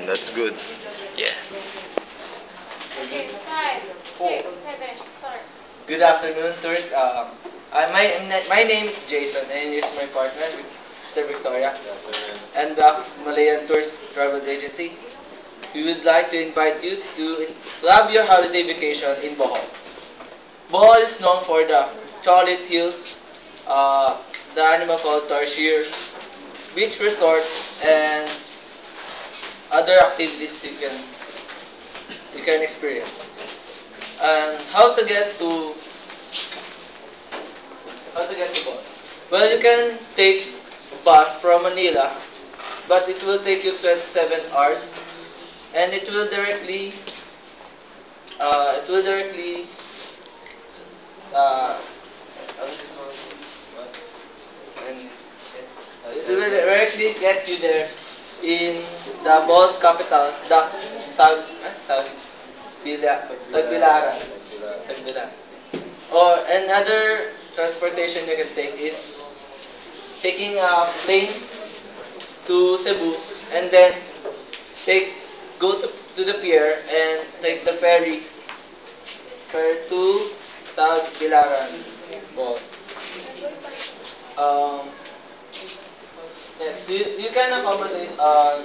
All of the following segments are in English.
That's good. Yeah. Okay, 5, 6, 7, start. Good afternoon, tourists. My name is Jason, and here's my partner, Mr. Victoria, and the Malayan Tourist Travel Agency. We would like to invite you to have your holiday vacation in Bohol. Bohol is known for the chocolate hills, the animal called tarsier, beach resorts, and other activities you can experience. And how to get to Bohol? Well, you can take bus from Manila, but it will take you 27 hours, and it will directly uh, and it will directly get you there in the Bohol's capital, the Tagbilaran. Tagbilaran. Or another transportation you can take is taking a plane to Cebu, and then take go to the pier and take the ferry to Tagbilaran. Bohol. Um, yes, you can accommodate on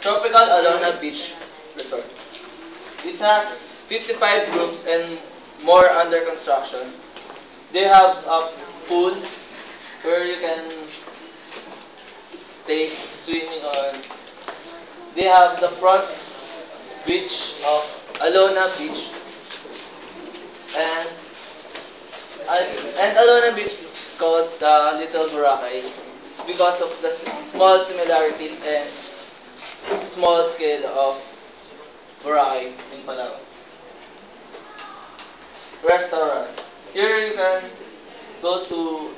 Tropical Alona Beach Resort. It has 55 rooms and more under construction. They have a pool where you can take swimming on. They have the front beach of Alona Beach, and and Alona Beach is called the Little Boracay. It's because of the small similarities and small scale of Boracay in Palawan. Restaurant. Here you can go to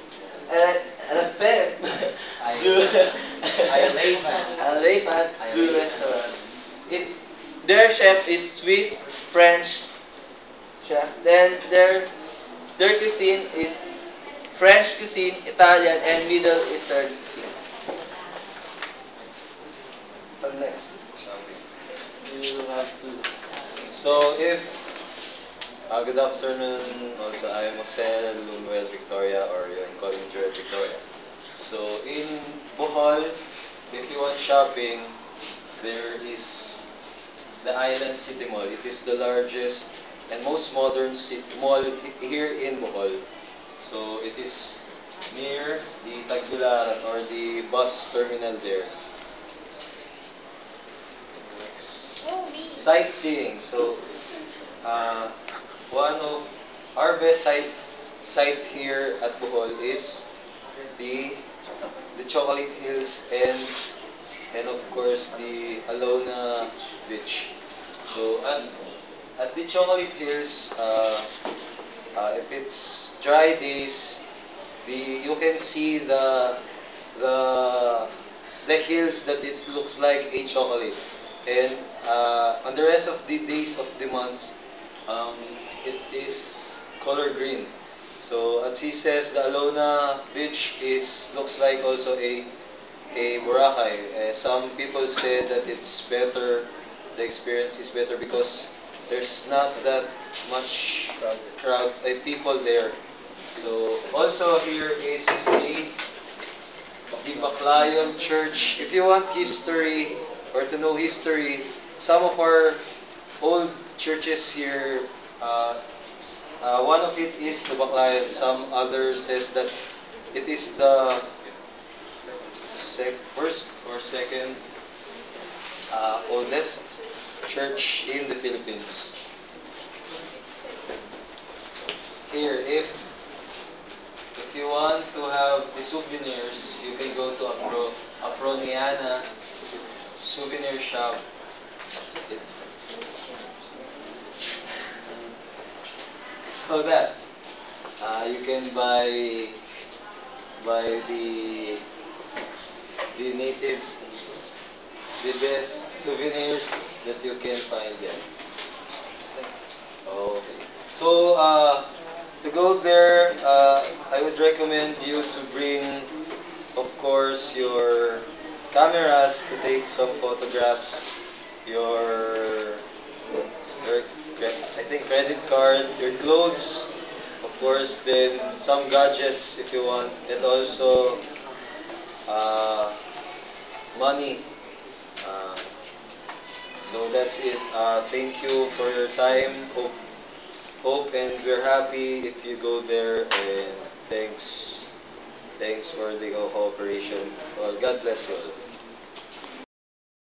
Elephant Blue Elephant Blue Restaurant. It their chef is Swiss French chef. Then their cuisine is French cuisine, Italian, and Middle Eastern cuisine. Next, you have to. So if good afternoon, also I am Jose Lunuel Victoria, or you can call me Joel Victoria. So in Bohol, if you want shopping, there is the Island City Mall. It is the largest and most modern mall here in Bohol. So it is near the Tagbilaran, or the bus terminal there. Next. Oh, me. Sightseeing. So uh, one of our best site here at Bohol is the the Chocolate Hills, and of course the Alona Beach. So at the Chocolate Hills, if it's dry days, you can see the the hills that it looks like a chocolate, and on the rest of the days of the months, um, it is color green. So as he says, the Alona Beach is looks like also a Boracay. Some people say that it's better, the experience is better because there's not that much people there. So also here is the Baclayon Church. If you want history or to know history, some of our old churches here, one of it is the Baclayon. Some others says that it is the first or second oldest church in the Philippines. Here, if you want to have the souvenirs, you can go to Aproniana souvenir shop. It, how's that? You can buy the natives, the best souvenirs that you can find there. Okay. So to go there, I would recommend you to bring of course, your cameras to take some photographs, your I think credit card, your clothes, of course, then some gadgets if you want, and also uh, money. Uh, so that's it. Thank you for your time. Hope and we're happy if you go there. And thanks for the cooperation. Well, God bless you all.